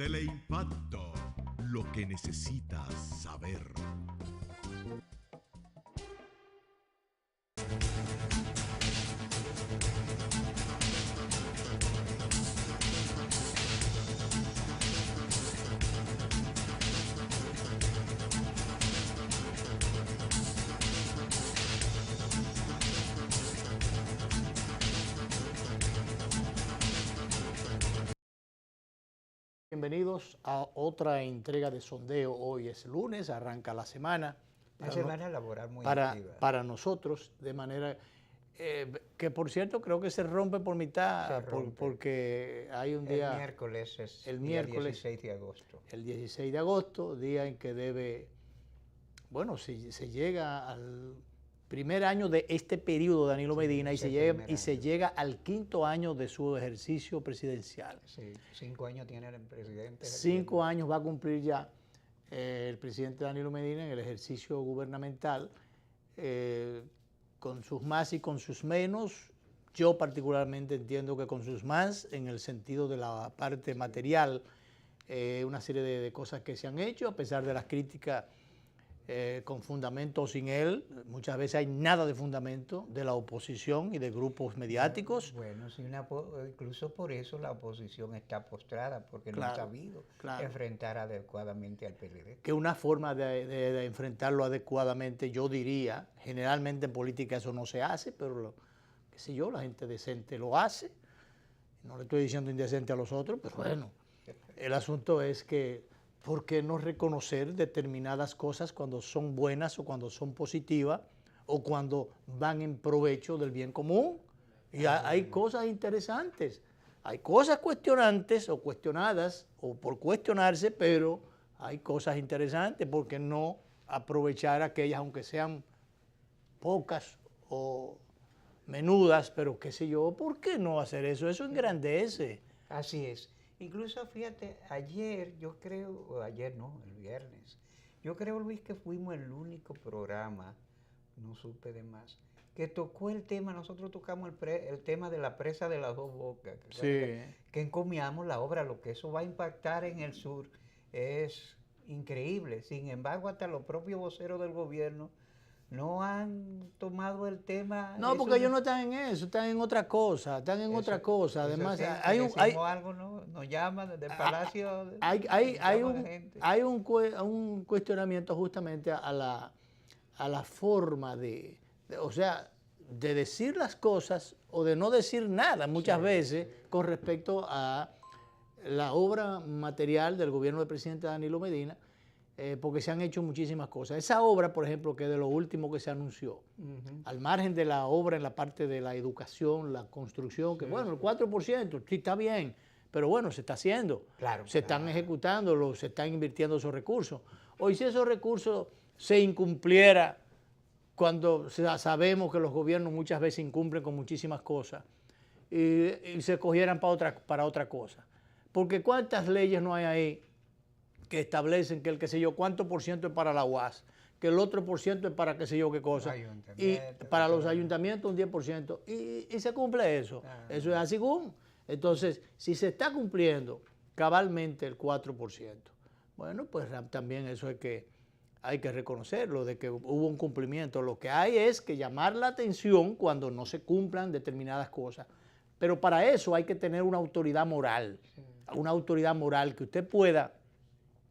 Teleimpacto, lo que necesitas saber. Bienvenidos a otra entrega de sondeo. Hoy es lunes, arranca la semana. Una semana laboral muy activa. Para nosotros, de manera que, por cierto, creo que se rompe por mitad, porque hay un día... El miércoles es el día miércoles, 16 de agosto. El 16 de agosto, día en que debe... Bueno, si se llega al primer año de este periodo de Danilo Medina y se llega al quinto año de su ejercicio presidencial. Sí, 5 años tiene el presidente. 5 años va a cumplir ya el presidente Danilo Medina en el ejercicio gubernamental, con sus más y con sus menos. Yo particularmente entiendo que con sus más, en el sentido de la parte material, una serie de cosas que se han hecho, a pesar de las críticas con fundamento o sin él. Muchas veces hay nada de fundamento de la oposición y de grupos mediáticos. Bueno, sí, incluso por eso la oposición está postrada, porque no ha sabido enfrentar adecuadamente al PLD. Que una forma de enfrentarlo adecuadamente, yo diría, generalmente en política eso no se hace, pero qué sé yo, la gente decente lo hace. No le estoy diciendo indecente a los otros, pero bueno, el asunto es que ¿por qué no reconocer determinadas cosas cuando son buenas o cuando son positivas o cuando van en provecho del bien común? Y hay cosas interesantes, hay cosas cuestionantes o cuestionadas o por cuestionarse, pero hay cosas interesantes. ¿Por qué no aprovechar aquellas, aunque sean pocas o menudas, pero qué sé yo? ¿Por qué no hacer eso? Eso engrandece. Así es. Incluso, fíjate, ayer, yo creo, o ayer no, el viernes, yo creo, Luis, que fuimos el único programa, no supe de más, que tocó el tema. Nosotros tocamos el tema de la presa de las Dos Bocas, que encomiamos la obra. Lo que eso va a impactar en el sur es increíble. Sin embargo, hasta los propios voceros del gobierno no han tomado el tema. No, porque ellos no están en eso, están en otra cosa, Además, sí, algo, ¿no? Nos llaman desde el Palacio. Hay un cuestionamiento justamente a la forma o sea, de decir las cosas o de no decir nada muchas veces con respecto a la obra material del gobierno del presidente Danilo Medina. Porque se han hecho muchísimas cosas. Esa obra, por ejemplo, que es de lo último que se anunció, al margen de la obra en la parte de la educación, la construcción, que bueno, el 4%, sí está bien, pero bueno, se está haciendo. Se están ejecutando, se están invirtiendo esos recursos. Hoy, si esos recursos se incumpliera, cuando sabemos que los gobiernos muchas veces incumplen con muchísimas cosas, y se cogieran para otra cosa. Porque ¿cuántas leyes no hay ahí que establecen que el qué sé yo cuánto por ciento es para la UAS, que el otro por ciento es para qué sé yo qué cosa, y para los ayuntamientos un 10%, y se cumple eso? Eso es así como. Entonces, si se está cumpliendo cabalmente el 4%, bueno, pues también eso hay que reconocerlo, de que hubo un cumplimiento. Lo que hay es que llamar la atención cuando no se cumplan determinadas cosas. Pero para eso hay que tener una autoridad moral, que usted pueda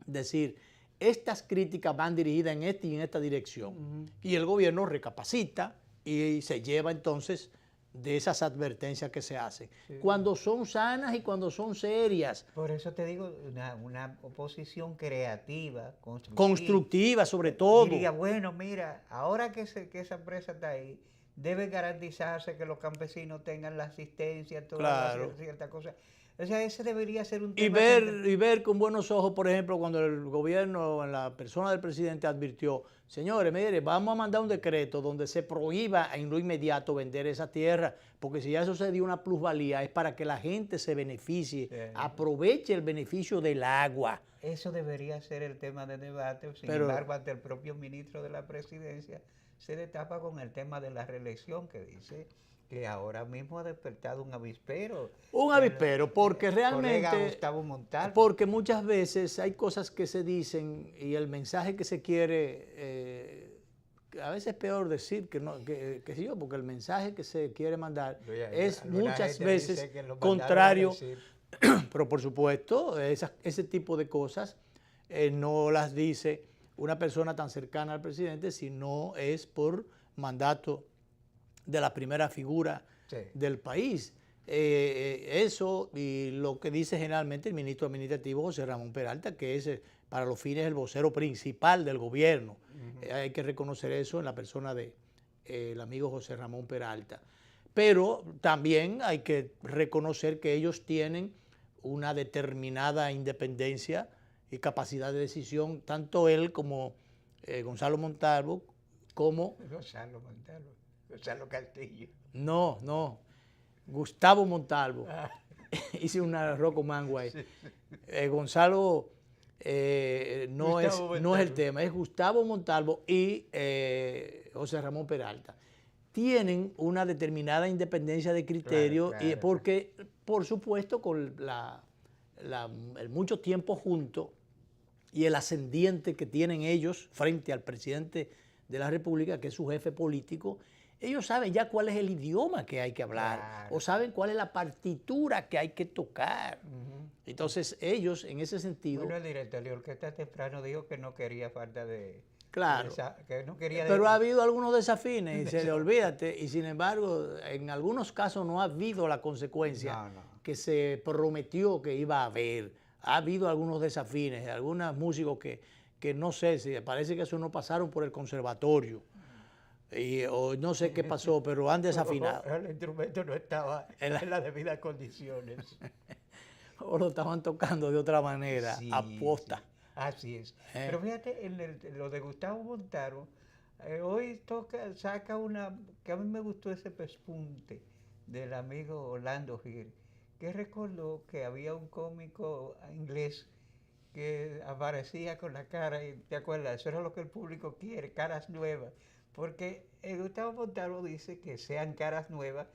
decir, estas críticas van dirigidas en esta y en esta dirección. Y el gobierno recapacita y se lleva entonces de esas advertencias que se hacen. Cuando son sanas y cuando son serias. Por eso te digo, una oposición creativa, constructiva sobre todo. Diría, bueno, mira, ahora que esa empresa está ahí, debe garantizarse que los campesinos tengan la asistencia, todas ciertas cosas. O sea, ese debería ser un tema. Y ver con buenos ojos, por ejemplo, cuando el gobierno, en la persona del presidente, advirtió, señores, mire, vamos a mandar un decreto donde se prohíba en lo inmediato vender esa tierra, porque si ya eso se dio una plusvalía, es para que la gente se beneficie, aproveche el beneficio del agua. Eso debería ser el tema de debate. Sin embargo, ante el propio ministro de la presidencia se destapa con el tema de la reelección, que dice que ahora mismo ha despertado un avispero. Un avispero, porque realmente, colega Gustavo Montalvo. porque muchas veces hay cosas que se dicen y el mensaje que se quiere, a veces es peor decir que no, que sí yo, porque el mensaje que se quiere mandar es muchas veces contrario, pero por supuesto, ese tipo de cosas no las dice una persona tan cercana al presidente, sino es por mandato de la primera figura del país. Eso y lo que dice generalmente el ministro administrativo José Ramón Peralta, que es para los fines el vocero principal del gobierno. Hay que reconocer eso en la persona del amigo José Ramón Peralta. Pero también hay que reconocer que ellos tienen una determinada independencia y capacidad de decisión, tanto él como Gonzalo Montalvo, como... Gonzalo Castillo. No, Gustavo Montalvo. Hice un arroz con mango ahí. Sí. Gonzalo no es el tema, es Gustavo Montalvo y José Ramón Peralta. Tienen una determinada independencia de criterio, claro. Y porque, por supuesto, con el mucho tiempo junto y el ascendiente que tienen ellos frente al presidente de la República, que es su jefe político, ellos saben ya cuál es el idioma que hay que hablar, claro. O saben cuál es la partitura que hay que tocar. Entonces ellos, en ese sentido... Bueno, el director de orquesta temprano dijo que no quería falta de... Claro, que no quería pero ha habido algunos desafines, y se le olvídate, y sin embargo, en algunos casos no ha habido la consecuencia que se prometió que iba a haber. Ha habido algunos desafines, algunos músicos que no sé, si parece que eso no pasaron por el conservatorio. O no sé qué pasó, pero han desafinado. El instrumento no estaba en las debidas condiciones. O lo estaban tocando de otra manera, sí, aposta. Sí. Así es. Pero fíjate, en lo de Gustavo Montalvo, hoy saca una, que a mí me gustó ese pespunte del amigo Orlando Gil, que recordó que había un cómico inglés que aparecía con la cara, y te acuerdas, eso era lo que el público quiere, caras nuevas. Porque Gustavo Montalvo dice que sean caras nuevas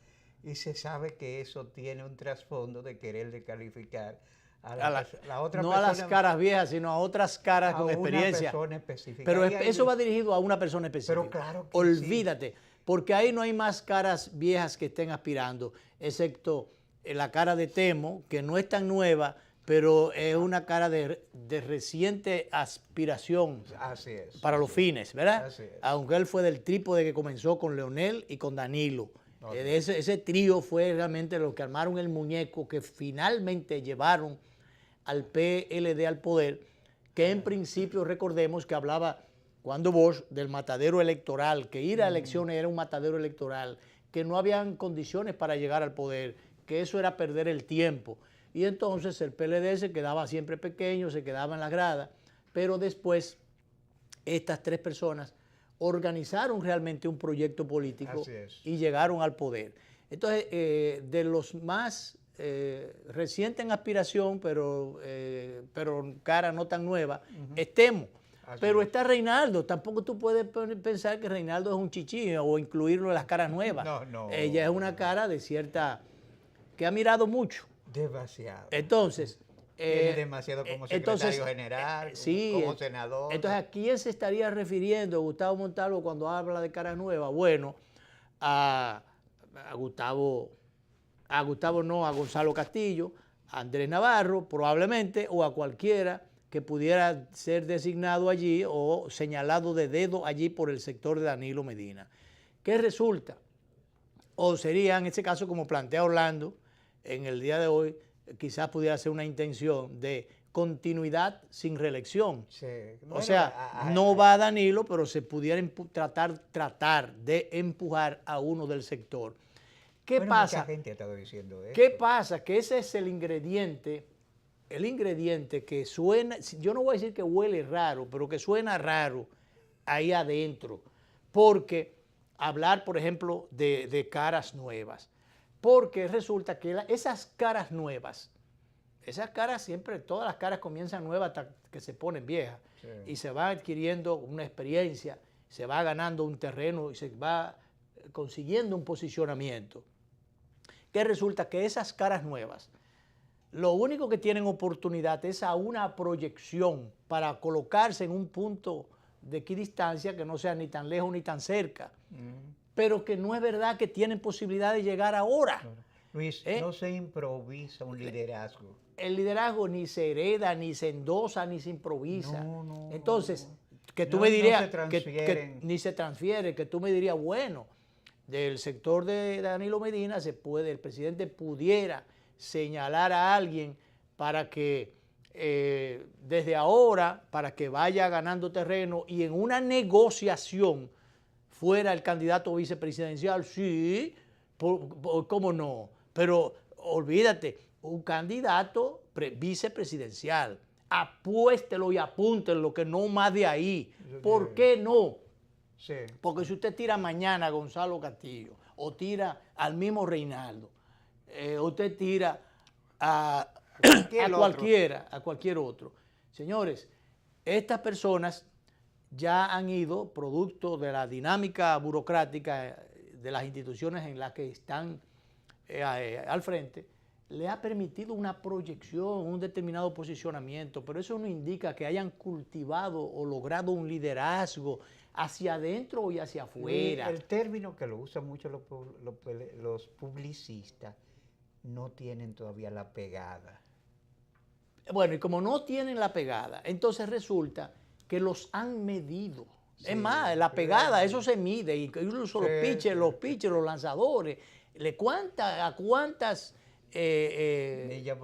y se sabe que eso tiene un trasfondo de querer descalificar a la otra no persona, a las caras viejas, sino a otras caras con experiencia. Una persona específica. Pero eso va dirigido a una persona específica. Pero claro que olvídate, sí. Porque ahí no hay más caras viejas que estén aspirando, excepto la cara de Temo, que no es tan nueva, pero es una cara de reciente aspiración. Así es, para los fines, ¿verdad? Así es. Aunque él fue del trípode que comenzó con Leonel y con Danilo. Ese trío fue realmente lo que armaron el muñeco que finalmente llevaron al PLD al poder, que en principio recordemos que hablaba cuando Bosch del matadero electoral, que ir a elecciones era un matadero electoral, que no habían condiciones para llegar al poder, que eso era perder el tiempo. Y entonces el PLD se quedaba siempre pequeño, se quedaba en la grada, pero después estas tres personas organizaron realmente un proyecto político y llegaron al poder. Entonces, de los más recientes en aspiración, pero cara no tan nueva, es Temo. Pero está Reinaldo. Tampoco tú puedes pensar que Reinaldo es un chichi o incluirlo en las caras nuevas. No. Ella es una cara de cierta... que ha mirado mucho. Demasiado. Entonces... tiene demasiado como secretario general, como senador. Entonces, ¿a quién se estaría refiriendo Gustavo Montalvo cuando habla de caras nuevas? Bueno, a Gonzalo Castillo, a Andrés Navarro, probablemente, o a cualquiera que pudiera ser designado allí o señalado de dedo allí por el sector de Danilo Medina. ¿Qué resulta? O sería, en este caso, como plantea Orlando, en el día de hoy, quizás pudiera ser una intención de continuidad sin reelección. Sí. O sea, no va a Danilo, pero se pudiera tratar de empujar a uno del sector. ¿Qué pasa? Mucha gente ha estado diciendo eso. ¿Qué pasa? Que ese es el ingrediente que suena, yo no voy a decir que huele raro, pero que suena raro ahí adentro. Porque hablar, por ejemplo, de caras nuevas. Porque resulta que esas caras nuevas, esas caras siempre, todas las caras comienzan nuevas hasta que se ponen viejas. Sí. Y se va adquiriendo una experiencia se va ganando un terreno y se va consiguiendo un posicionamiento, que resulta que esas caras nuevas, lo único que tienen oportunidad es a una proyección para colocarse en un punto de equidistancia que no sea ni tan lejos ni tan cerca, pero que no es verdad que tienen posibilidad de llegar ahora. Luis, no se improvisa un liderazgo. El liderazgo ni se hereda, ni se endosa, ni se improvisa. Entonces, que tú me dirías que ni se transfiere, que tú me dirías, bueno, del sector de Danilo Medina el presidente pudiera señalar a alguien para que desde ahora, para que vaya ganando terreno y en una negociación fuera el candidato vicepresidencial, sí, ¿cómo no? Pero olvídate, un candidato vicepresidencial, apuéstelo y apúntenlo, que no más de ahí. ¿Por qué no? Sí. Porque si usted tira mañana a Gonzalo Castillo, o tira al mismo Reinaldo, usted tira a cualquier otro. Señores, estas personas ya han ido, producto de la dinámica burocrática de las instituciones en las que están al frente, le ha permitido una proyección, un determinado posicionamiento, pero eso no indica que hayan cultivado o logrado un liderazgo hacia adentro y hacia afuera. El término que lo usan mucho los publicistas, no tienen todavía la pegada. Bueno, y como no tienen la pegada, entonces resulta que los han medido. Sí, es más, la pegada, eso se mide, incluso los pitchers, los lanzadores, a cuántas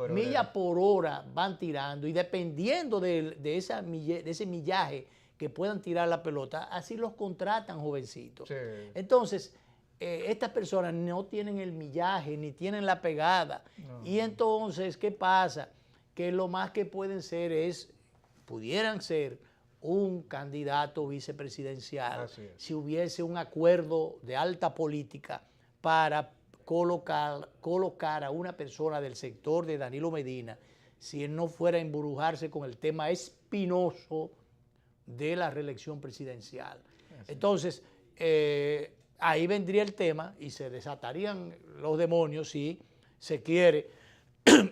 millas por hora van tirando, y dependiendo de ese millaje que puedan tirar la pelota, así los contratan, jovencitos. Sí. Entonces, estas personas no tienen el millaje, ni tienen la pegada. No. Y entonces, ¿qué pasa? Que lo más que pudieran ser un candidato vicepresidencial si hubiese un acuerdo de alta política para colocar a una persona del sector de Danilo Medina, si él no fuera a embrujarse con el tema espinoso de la reelección presidencial. Entonces, ahí vendría el tema y se desatarían los demonios si se quiere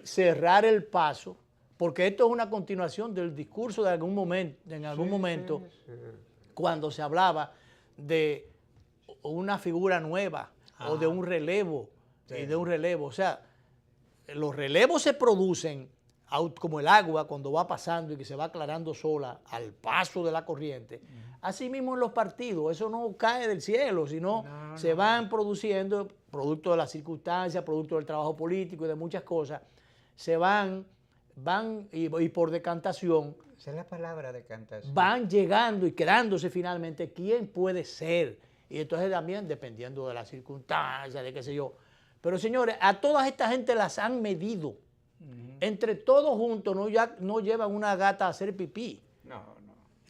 cerrar el paso, porque esto es una continuación del discurso de algún momento, cuando se hablaba de una figura nueva o de un relevo, O sea, los relevos se producen como el agua cuando va pasando y que se va aclarando sola al paso de la corriente. Así mismo en los partidos, eso no cae del cielo, sino se van produciendo, producto de las circunstancias, producto del trabajo político y de muchas cosas, se van y por decantación. Esa es la palabra, decantación. Van llegando y quedándose finalmente quién puede ser. Y entonces también dependiendo de las circunstancias, de qué sé yo. Pero señores, a todas esta gente las han medido. Entre todos juntos no llevan una gata a hacer pipí. No.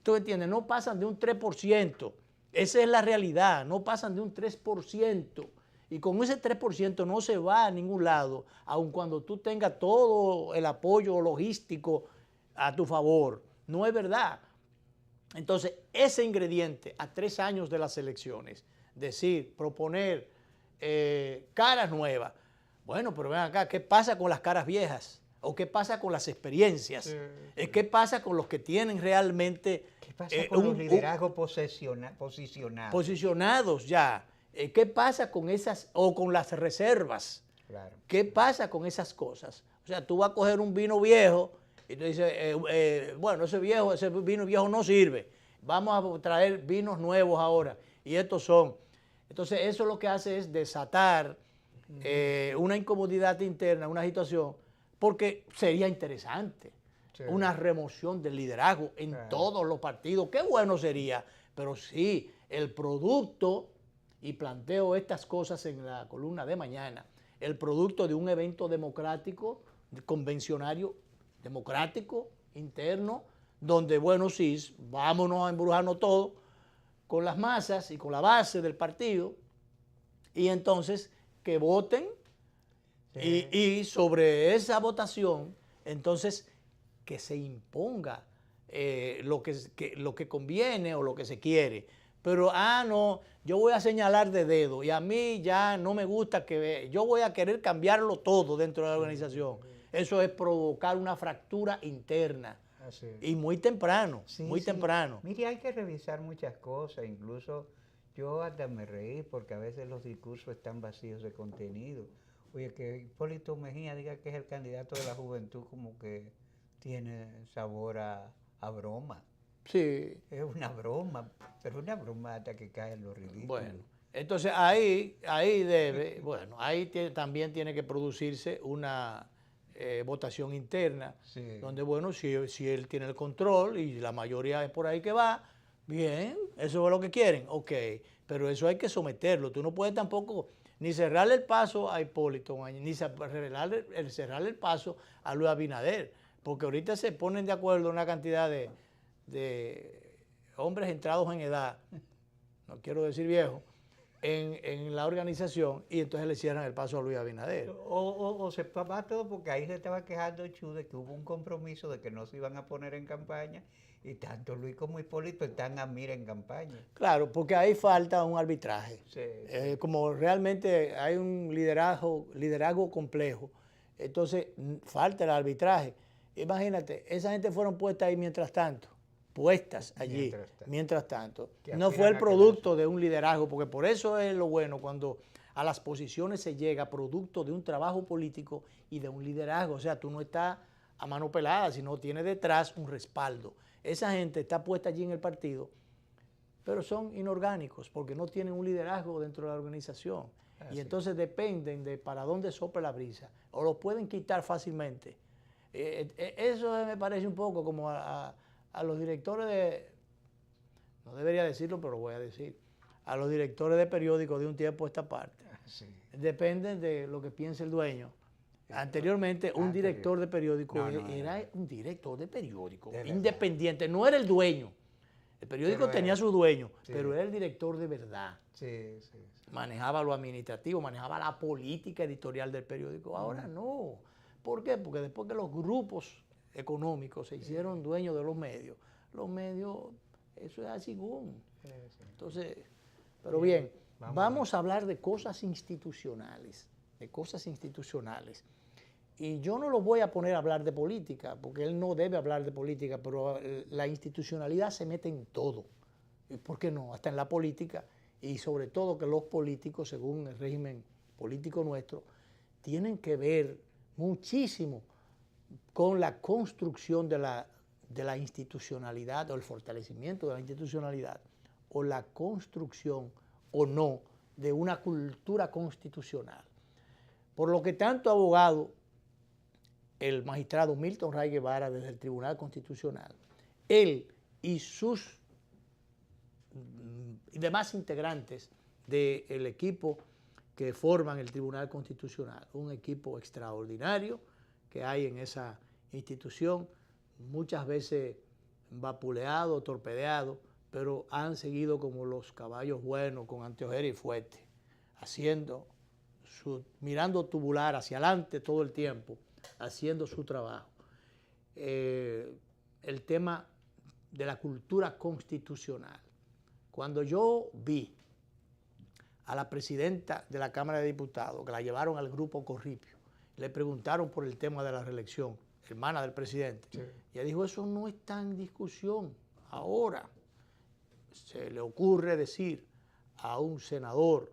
¿Tú entiendes? No pasan de un 3%. Esa es la realidad. No pasan de un 3%. Y con ese 3% no se va a ningún lado, aun cuando tú tengas todo el apoyo logístico a tu favor. No es verdad. Entonces, ese ingrediente a 3 años de las elecciones, proponer caras nuevas. Bueno, pero ven acá, ¿qué pasa con las caras viejas? ¿O qué pasa con las experiencias? ¿Qué pasa con los que tienen realmente... ¿Qué pasa con los liderazgos posicionados? Posicionados ya. ¿Qué pasa con esas, o con las reservas? Claro. ¿Qué pasa con esas cosas? O sea, tú vas a coger un vino viejo y tú dices, bueno, ese vino viejo no sirve. Vamos a traer vinos nuevos ahora. Y estos son. Entonces, eso lo que hace es desatar una incomodidad interna, una situación, porque sería interesante una remoción del liderazgo en todos los partidos. Qué bueno sería, pero sí, el producto, y planteo estas cosas en la columna de mañana, el producto de un evento democrático, convencionario, democrático, interno, donde, bueno, sí, vámonos a embrujarnos todos con las masas y con la base del partido, y entonces que voten, y sobre esa votación, entonces que se imponga lo que conviene o lo que se quiere. Pero, no, yo voy a señalar de dedo y a mí ya no me gusta yo voy a querer cambiarlo todo dentro de la organización. Eso es provocar una fractura interna. Y muy temprano, muy temprano. Mire, hay que revisar muchas cosas, incluso yo hasta me reí porque a veces los discursos están vacíos de contenido. Oye, que Hipólito Mejía diga que es el candidato de la juventud como que tiene sabor a broma. Sí. Es una broma, pero una broma hasta que cae en lo ridículo. Bueno, entonces también tiene que producirse una votación interna, donde, bueno, si él tiene el control y la mayoría es por ahí que va, bien, eso es lo que quieren, ok, pero eso hay que someterlo. Tú no puedes tampoco ni cerrarle el paso a Hipólito, ni cerrarle el paso a Luis Abinader, porque ahorita se ponen de acuerdo una cantidad de hombres entrados en edad, no quiero decir viejo, en la organización, y entonces le cierran el paso a Luis Abinader. O se va todo, porque ahí se estaba quejando Chu de que hubo un compromiso de que no se iban a poner en campaña, y tanto Luis como Hipólito están a mira en campaña. Claro, porque ahí falta un arbitraje. Sí. Como realmente hay un liderazgo complejo, entonces falta el arbitraje. Imagínate, esa gente fueron puestas ahí mientras tanto. Puestas allí, mientras tanto. No fue el producto de un liderazgo, porque por eso es lo bueno cuando a las posiciones se llega producto de un trabajo político y de un liderazgo. O sea, tú no estás a mano pelada, sino tienes detrás un respaldo. Esa gente está puesta allí en el partido, pero son inorgánicos porque no tienen un liderazgo dentro de la organización. Y entonces dependen de para dónde sopla la brisa, o lo pueden quitar fácilmente. Eso me parece un poco como a los directores no debería decirlo, pero lo voy a decir, a los directores de periódicos de un tiempo a esta parte. Dependen de lo que piense el dueño. Anteriormente, un director de periódico era un director de periódico, independiente, no era el dueño. El periódico tenía su dueño, pero era el director de verdad. Manejaba lo administrativo, manejaba la política editorial del periódico. Ahora no. ¿Por qué? Porque después que los grupos económicos se hicieron dueños de los medios, eso es así. Entonces, pero bien, vamos a hablar de cosas institucionales, Y yo no lo voy a poner a hablar de política, porque él no debe hablar de política, pero la institucionalidad se mete en todo. ¿Por qué no? Hasta en la política, y sobre todo que los políticos, según el régimen político nuestro, tienen que ver muchísimo con la construcción de la institucionalidad o el fortalecimiento de la institucionalidad o la construcción o no de una cultura constitucional. Por lo que tanto abogado, el magistrado Milton Ray Guevara desde el Tribunal Constitucional, él y sus demás integrantes del equipo que forman el Tribunal Constitucional, un equipo extraordinario que hay en esa institución, muchas veces vapuleado, torpedeado, pero han seguido como los caballos buenos, con anteojera y fuerte, mirando tubular hacia adelante todo el tiempo, haciendo su trabajo. El tema de la cultura constitucional. Cuando yo vi a la presidenta de la Cámara de Diputados, que la llevaron al grupo Corripio, le preguntaron por el tema de la reelección, hermana del presidente. Ella dijo, eso no está en discusión ahora. Se le ocurre decir a un senador,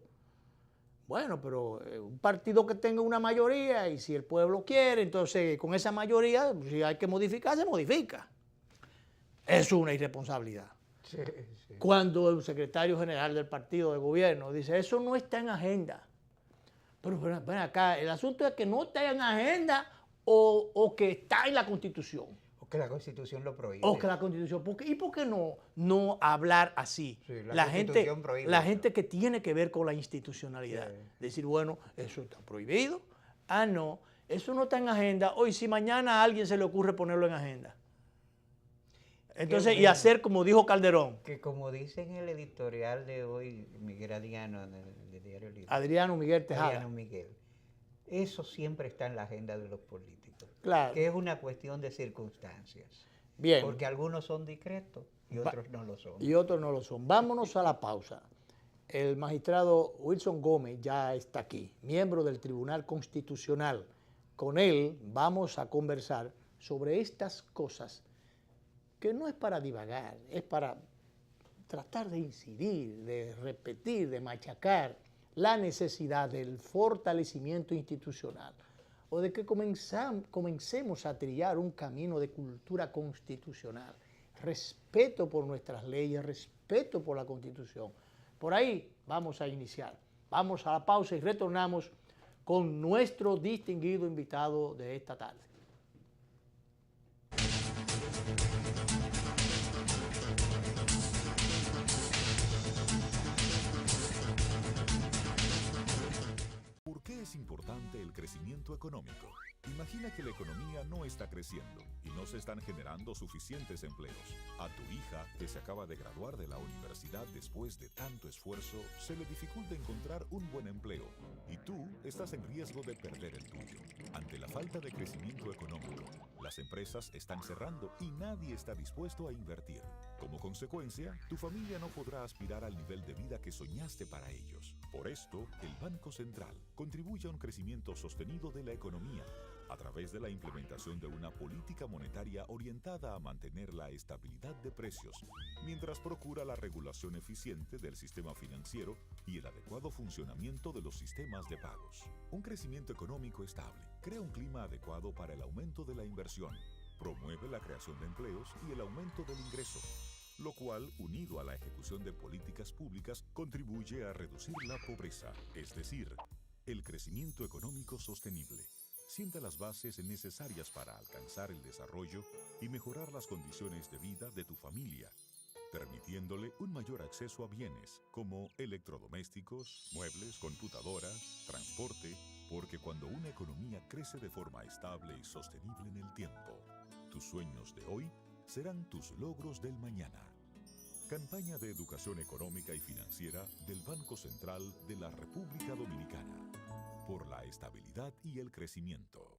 bueno, pero un partido que tenga una mayoría y si el pueblo quiere, entonces con esa mayoría, si hay que modificar, se modifica. Es una irresponsabilidad. Cuando el secretario general del partido de gobierno dice, eso no está en agenda. Pero ven acá, el asunto es que no está en agenda o que está en la Constitución. O que la Constitución lo prohíbe. O que la Constitución. ¿Y por qué no hablar así? La gente que tiene que ver con la institucionalidad. Decir, bueno, eso está prohibido. No, eso no está en agenda. Hoy, si mañana a alguien se le ocurre ponerlo en agenda. Entonces, y hacer como dijo Calderón. Que como dice en el editorial de hoy, Miguel Adriano, del diario Libre. Adriano Miguel Tejada. Adriano Miguel. Eso siempre está en la agenda de los políticos. Claro. Que es una cuestión de circunstancias. Bien. Porque algunos son discretos y otros no lo son. Y otros no lo son. Vámonos a la pausa. El magistrado Wilson Gómez ya está aquí, miembro del Tribunal Constitucional. Con él vamos a conversar sobre estas cosas que no es para divagar, es para tratar de incidir, de repetir, de machacar la necesidad del fortalecimiento institucional o de que comencemos a trillar un camino de cultura constitucional, respeto por nuestras leyes, respeto por la Constitución. Por ahí vamos a iniciar. Vamos a la pausa y retornamos con nuestro distinguido invitado de esta tarde. ¿Por qué es importante el crecimiento económico? Imagina que la economía no está creciendo y no se están generando suficientes empleos. A tu hija, que se acaba de graduar de la universidad después de tanto esfuerzo, se le dificulta encontrar un buen empleo y tú estás en riesgo de perder el tuyo. Ante la falta de crecimiento económico, las empresas están cerrando y nadie está dispuesto a invertir. Como consecuencia, tu familia no podrá aspirar al nivel de vida que soñaste para ellos. Por esto, el Banco Central contribuye a un crecimiento sostenido de la economía a través de la implementación de una política monetaria orientada a mantener la estabilidad de precios, mientras procura la regulación eficiente del sistema financiero y el adecuado funcionamiento de los sistemas de pagos. Un crecimiento económico estable crea un clima adecuado para el aumento de la inversión, promueve la creación de empleos y el aumento del ingreso, lo cual, unido a la ejecución de políticas públicas, contribuye a reducir la pobreza, es decir, el crecimiento económico sostenible. Sienta las bases necesarias para alcanzar el desarrollo y mejorar las condiciones de vida de tu familia, permitiéndole un mayor acceso a bienes como electrodomésticos, muebles, computadoras, transporte, porque cuando una economía crece de forma estable y sostenible en el tiempo, tus sueños de hoy serán tus logros del mañana. Campaña de educación económica y financiera del Banco Central de la República Dominicana. Por la estabilidad y el crecimiento.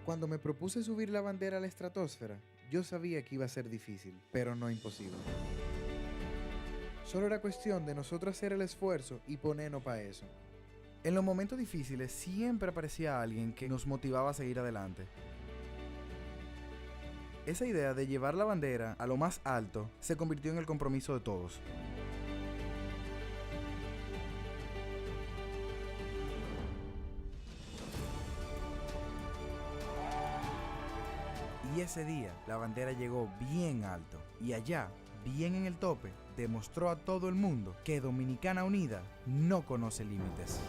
Cuando me propuse subir la bandera a la estratosfera, yo sabía que iba a ser difícil, pero no imposible. Solo era cuestión de nosotros hacer el esfuerzo y ponernos para eso. En los momentos difíciles siempre aparecía alguien que nos motivaba a seguir adelante. Esa idea de llevar la bandera a lo más alto se convirtió en el compromiso de todos. Y ese día la bandera llegó bien alto y allá, bien en el tope, demostró a todo el mundo que Dominicana Unida no conoce límites.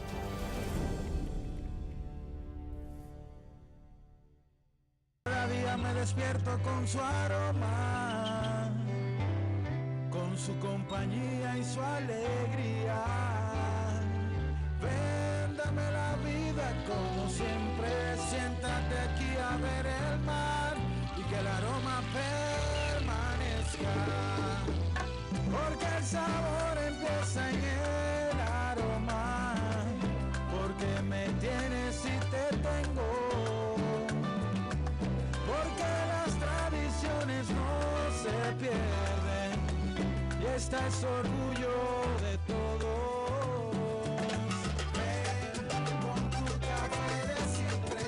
Cada día me despierto con su aroma, con su compañía y su alegría. Véndame la vida como siempre, siéntate aquí a ver el mar y que el aroma permanezca. Porque el sabor empieza en el aroma, porque me tienes y te tengo, porque las tradiciones no se pierden y esta es orgullo de todos. Ven con tu café de siempre,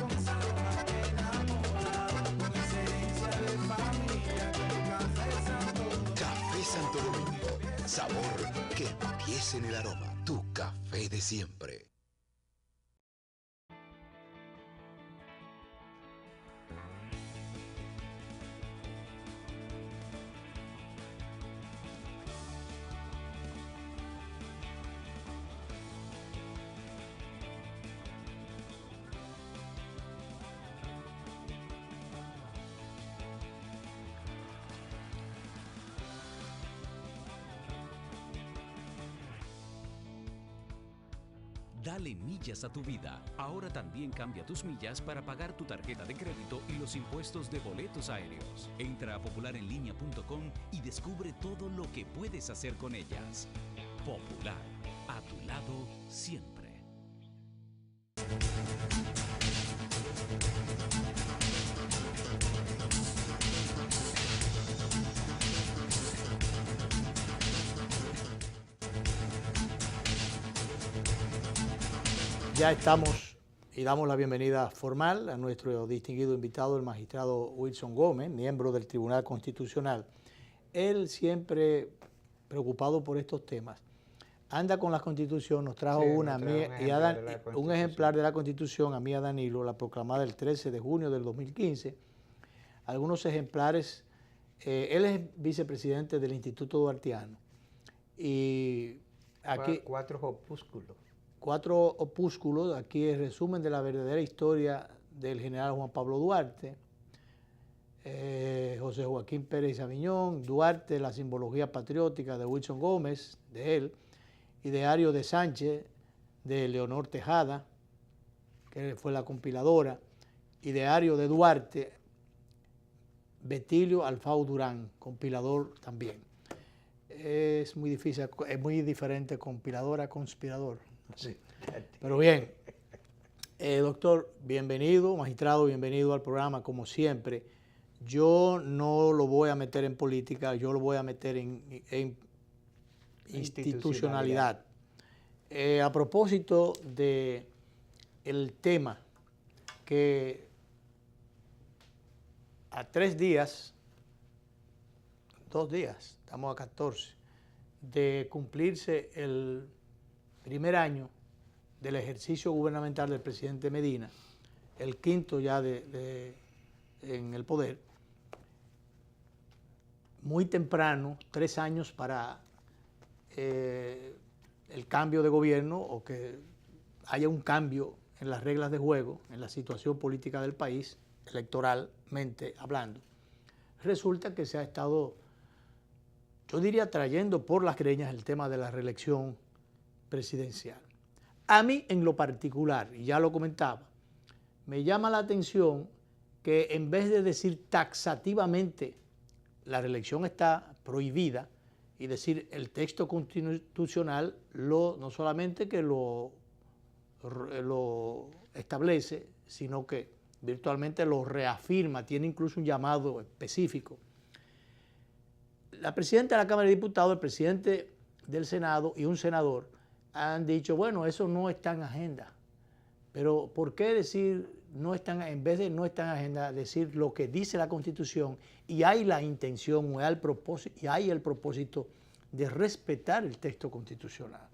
con sabor que enamora, con esencia de familia, con Café Santo Domingo. Café Santo Domingo, sabor que empieza en el aroma. Tu café de siempre. Dale millas a tu vida. Ahora también cambia tus millas para pagar tu tarjeta de crédito y los impuestos de boletos aéreos. Entra a popularenlinea.com y descubre todo lo que puedes hacer con ellas. Popular, a tu lado siempre. Ya estamos y damos la bienvenida formal a nuestro distinguido invitado, el magistrado Wilson Gómez, miembro del Tribunal Constitucional. Él siempre preocupado por estos temas. Anda con la Constitución, nos trajo un ejemplar de la Constitución a mí, a Danilo, la proclamada el 13 de junio del 2015. Algunos ejemplares, él es vicepresidente del Instituto Duartiano. Y aquí... Cuatro opúsculos, aquí el resumen de la verdadera historia del general Juan Pablo Duarte, José Joaquín Pérez Aviñón, Duarte, la simbología patriótica de Wilson Gómez, de él, Ideario de Sánchez, de Leonor Tejada, que fue la compiladora, Ideario de Duarte, Betilio Alfao Durán, compilador también. Es muy difícil, es muy diferente compilador a conspirador. Sí. Pero bien, doctor, bienvenido, magistrado, bienvenido al programa, como siempre. Yo no lo voy a meter en política, yo lo voy a meter en institucionalidad. A propósito del tema que a 3 días, 2 días, estamos a 14, de cumplirse el primer año del ejercicio gubernamental del presidente Medina, el quinto ya en el poder, muy temprano, 3 años para el cambio de gobierno o que haya un cambio en las reglas de juego, en la situación política del país, electoralmente hablando. Resulta que se ha estado, yo diría, trayendo por las greñas el tema de la reelección presidencial. A mí en lo particular, y ya lo comentaba, me llama la atención que en vez de decir taxativamente la reelección está prohibida y decir el texto constitucional no solamente que lo establece, sino que virtualmente lo reafirma, tiene incluso un llamado específico. La presidenta de la Cámara de Diputados, el presidente del Senado y un senador han dicho, bueno, eso no está en agenda. Pero ¿por qué decir no están, en vez de no está en agenda, decir lo que dice la Constitución y hay la intención o hay el propósito de respetar el texto constitucional?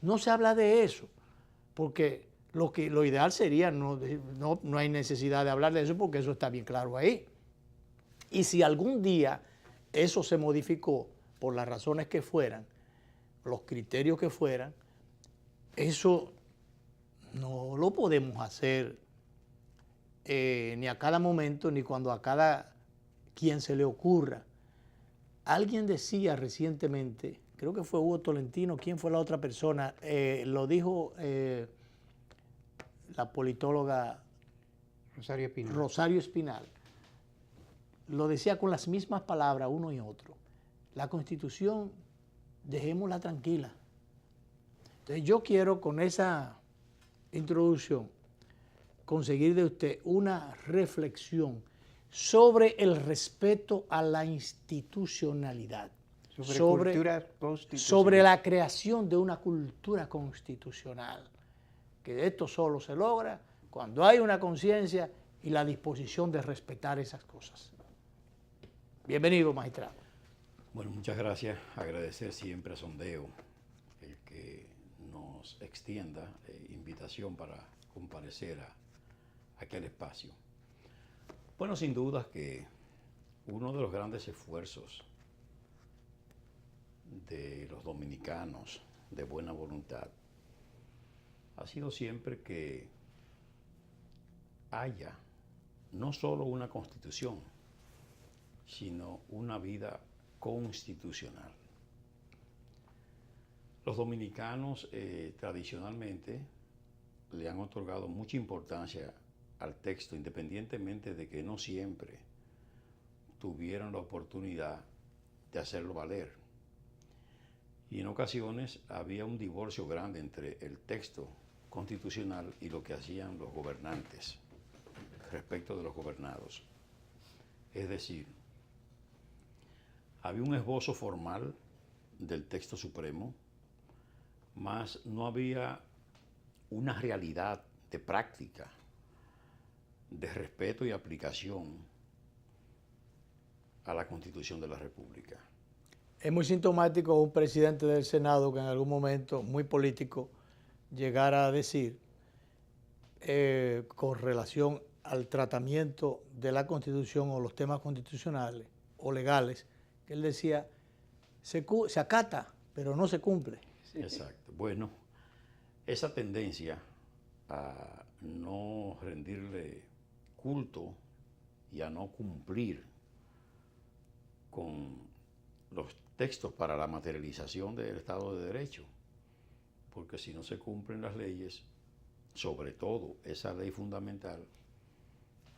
No se habla de eso, porque lo ideal sería, no hay necesidad de hablar de eso porque eso está bien claro ahí. Y si algún día eso se modificó por las razones que fueran, los criterios que fueran, eso no lo podemos hacer ni a cada momento, ni cuando a cada quien se le ocurra. Alguien decía recientemente, creo que fue Hugo Tolentino, ¿quién fue la otra persona? Lo dijo la politóloga Rosario Espinal. Lo decía con las mismas palabras uno y otro. La Constitución, dejémosla tranquila. Entonces yo quiero con esa introducción conseguir de usted una reflexión sobre el respeto a la institucionalidad, sobre la creación de una cultura constitucional, que esto solo se logra cuando hay una conciencia y la disposición de respetar esas cosas. Bienvenido, magistrado. Bueno, muchas gracias. Agradecer siempre a Sondeo el que nos extienda invitación para comparecer a aquel espacio. Bueno, sin duda que uno de los grandes esfuerzos de los dominicanos de buena voluntad ha sido siempre que haya no solo una constitución, sino una vida constitucional. Los dominicanos tradicionalmente le han otorgado mucha importancia al texto, independientemente de que no siempre tuvieron la oportunidad de hacerlo valer. Y en ocasiones había un divorcio grande entre el texto constitucional y lo que hacían los gobernantes respecto de los gobernados. Es decir, había un esbozo formal del texto supremo, mas no había una realidad de práctica, de respeto y aplicación a la Constitución de la República. Es muy sintomático un presidente del Senado que en algún momento, muy político, llegara a decir con relación al tratamiento de la Constitución o los temas constitucionales o legales, que él decía, se acata, pero no se cumple. Exacto. Bueno, esa tendencia a no rendirle culto y a no cumplir con los textos para la materialización del Estado de Derecho, porque si no se cumplen las leyes, sobre todo esa ley fundamental,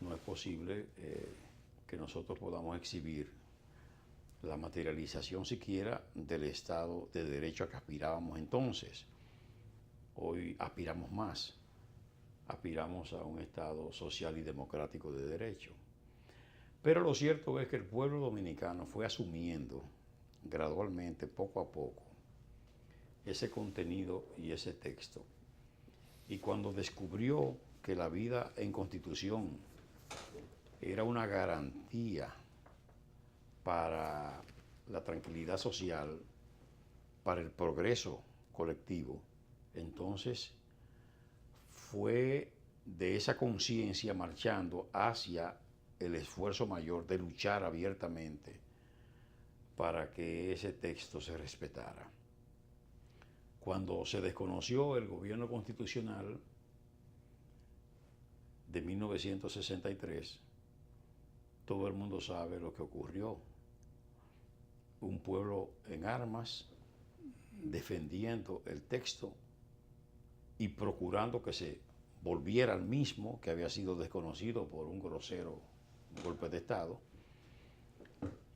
no es posible que nosotros podamos exhibir la materialización siquiera del Estado de Derecho a que aspirábamos entonces. Hoy aspiramos más, aspiramos a un Estado social y democrático de derecho. Pero lo cierto es que el pueblo dominicano fue asumiendo gradualmente, poco a poco, ese contenido y ese texto. Y cuando descubrió que la vida en Constitución era una garantía para la tranquilidad social, para el progreso colectivo, entonces fue de esa conciencia marchando hacia el esfuerzo mayor de luchar abiertamente para que ese texto se respetara. Cuando se desconoció el gobierno constitucional de 1963, todo el mundo sabe lo que ocurrió. Un pueblo en armas, defendiendo el texto y procurando que se volviera al mismo que había sido desconocido por un grosero golpe de Estado.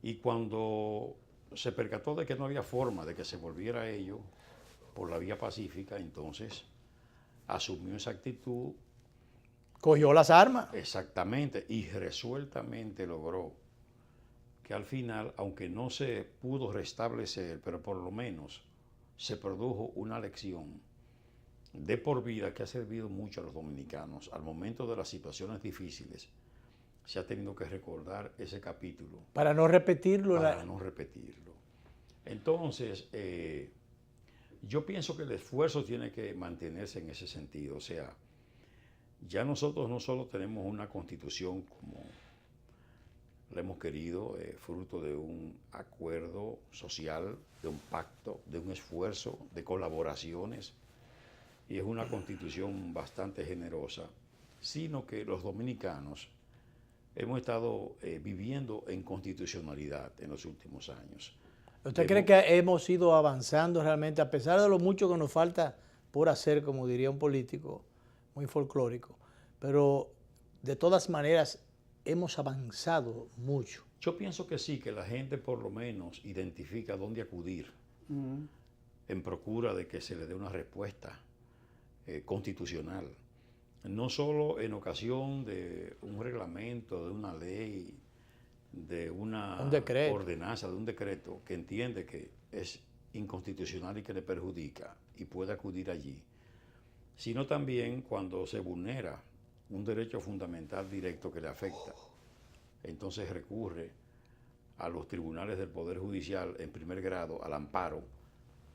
Y cuando se percató de que no había forma de que se volviera a ello por la vía pacífica, entonces asumió esa actitud. Cogió las armas. Exactamente, y resueltamente logró que al final, aunque no se pudo restablecer, pero por lo menos se produjo una lección de por vida que ha servido mucho a los dominicanos. Al momento de las situaciones difíciles, se ha tenido que recordar ese capítulo. Para no repetirlo. Para no repetirlo. Entonces, yo pienso que el esfuerzo tiene que mantenerse en ese sentido. O sea, ya nosotros no solo tenemos una constitución como la hemos querido, fruto de un acuerdo social, de un pacto, de un esfuerzo, de colaboraciones, y es una constitución bastante generosa, sino que los dominicanos hemos estado viviendo en constitucionalidad en los últimos años. ¿Usted cree que hemos ido avanzando realmente, a pesar de lo mucho que nos falta por hacer, como diría un político muy folclórico? Pero de todas maneras hemos avanzado mucho. Yo pienso que sí, que la gente por lo menos identifica dónde acudir en procura de que se le dé una respuesta constitucional. No solo en ocasión de un reglamento, de una ley, de una ordenanza, de un decreto que entiende que es inconstitucional y que le perjudica y puede acudir allí, sino también cuando se vulnera un derecho fundamental directo que le afecta. Entonces recurre a los tribunales del Poder Judicial en primer grado, al amparo,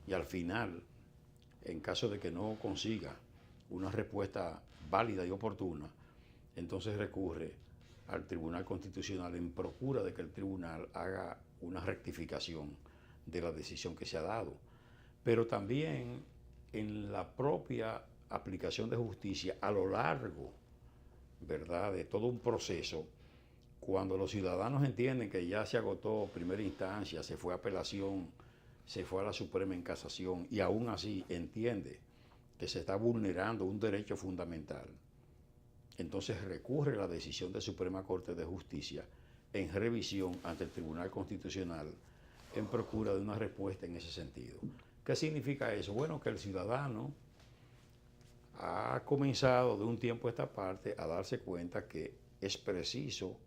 y al final, en caso de que no consiga una respuesta válida y oportuna, entonces recurre al Tribunal Constitucional en procura de que el tribunal haga una rectificación de la decisión que se ha dado. Pero también en la propia aplicación de justicia a lo largo, ¿verdad?, de todo un proceso, cuando los ciudadanos entienden que ya se agotó primera instancia, se fue a apelación, se fue a la Suprema en casación y aún así entiende que se está vulnerando un derecho fundamental, entonces recurre a la decisión de Suprema Corte de Justicia en revisión ante el Tribunal Constitucional en procura de una respuesta en ese sentido. ¿Qué significa eso? Bueno, que el ciudadano ha comenzado de un tiempo a esta parte a darse cuenta que es preciso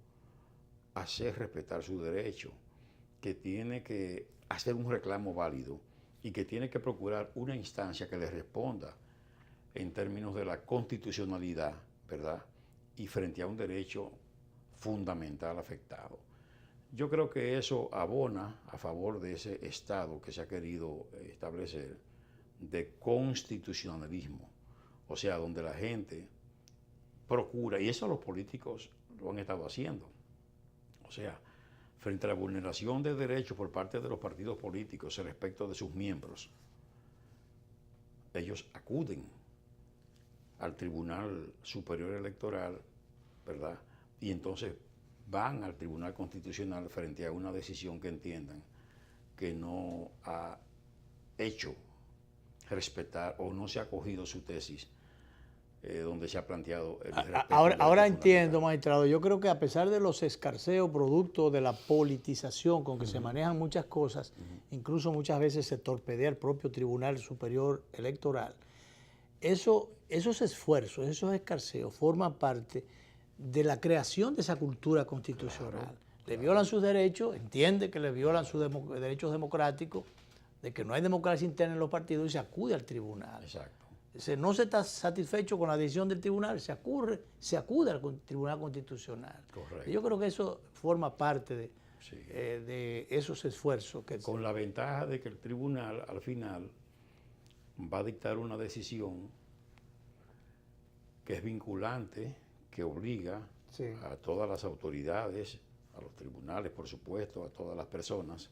hacer respetar su derecho, que tiene que hacer un reclamo válido y que tiene que procurar una instancia que le responda en términos de la constitucionalidad, ¿verdad? Y frente a un derecho fundamental afectado. Yo creo que eso abona a favor de ese Estado que se ha querido establecer de constitucionalismo, o sea, donde la gente procura, y eso los políticos lo han estado haciendo, o sea, frente a la vulneración de derechos por parte de los partidos políticos respecto de sus miembros, ellos acuden al Tribunal Superior Electoral, ¿verdad? Y entonces van al Tribunal Constitucional frente a una decisión que entiendan que no ha hecho respetar o no se ha acogido su tesis donde se ha planteado el respeto. Ahora entiendo, magistrado, yo creo que a pesar de los escarceos producto de la politización con que se manejan muchas cosas, incluso muchas veces se torpedea el propio Tribunal Superior Electoral, esos esfuerzos, esos escarceos forman parte de la creación de esa cultura constitucional. Claro. Le violan sus derechos, entiende que le violan sus derechos democráticos, de que no hay democracia interna en los partidos y se acude al tribunal. Exacto. No se está satisfecho con la decisión del tribunal, se acude al Tribunal Constitucional. Correcto. Y yo creo que eso forma parte de esos esfuerzos. Con la ventaja de que el tribunal al final va a dictar una decisión que es vinculante, que obliga a todas las autoridades, a los tribunales, por supuesto, a todas las personas,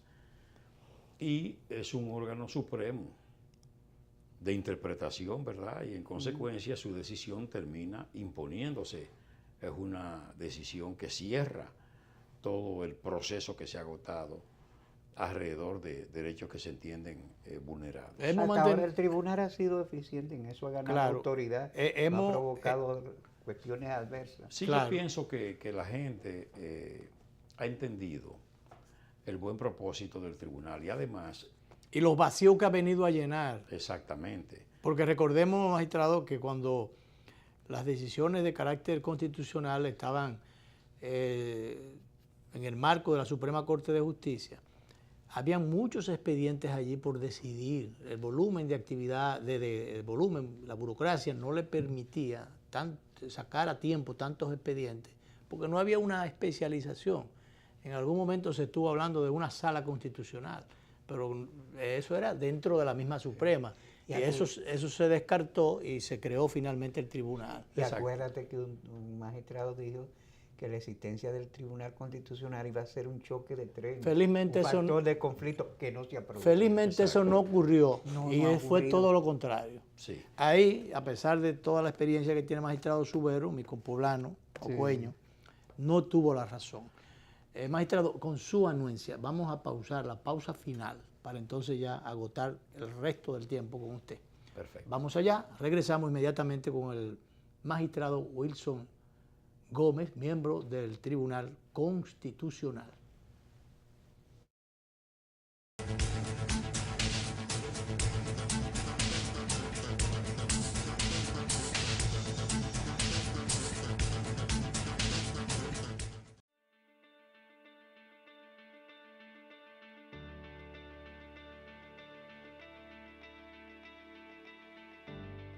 y es un órgano supremo de interpretación, ¿verdad? Y en consecuencia su decisión termina imponiéndose. Es una decisión que cierra todo el proceso que se ha agotado alrededor de derechos que se entienden vulnerados. Hasta ahora el tribunal ha sido eficiente en eso, ha ganado autoridad, ha provocado cuestiones adversas. Sí, yo pienso que la gente ha entendido el buen propósito del tribunal y además... Y los vacíos que ha venido a llenar. Exactamente. Porque recordemos, magistrado, que cuando las decisiones de carácter constitucional estaban en el marco de la Suprema Corte de Justicia, había muchos expedientes allí por decidir. El volumen de actividad, el volumen, la burocracia no le permitía sacar a tiempo tantos expedientes, porque no había una especialización. En algún momento se estuvo hablando de una sala constitucional, pero eso era dentro de la misma Suprema. Y eso se descartó y se creó finalmente el tribunal. Y acuérdate que un magistrado dijo que la existencia del Tribunal Constitucional iba a ser un choque de trenes, felizmente un factor de conflicto que no se aprovechó. Felizmente eso no ocurrió y fue todo lo contrario. Sí. Ahí, a pesar de toda la experiencia que tiene el magistrado Subero, mi compoblano, Ocueño, no tuvo la razón. Magistrado, con su anuencia, vamos a pausar la pausa final para entonces ya agotar el resto del tiempo con usted. Perfecto. Vamos allá, regresamos inmediatamente con el magistrado Wilson Gómez, miembro del Tribunal Constitucional.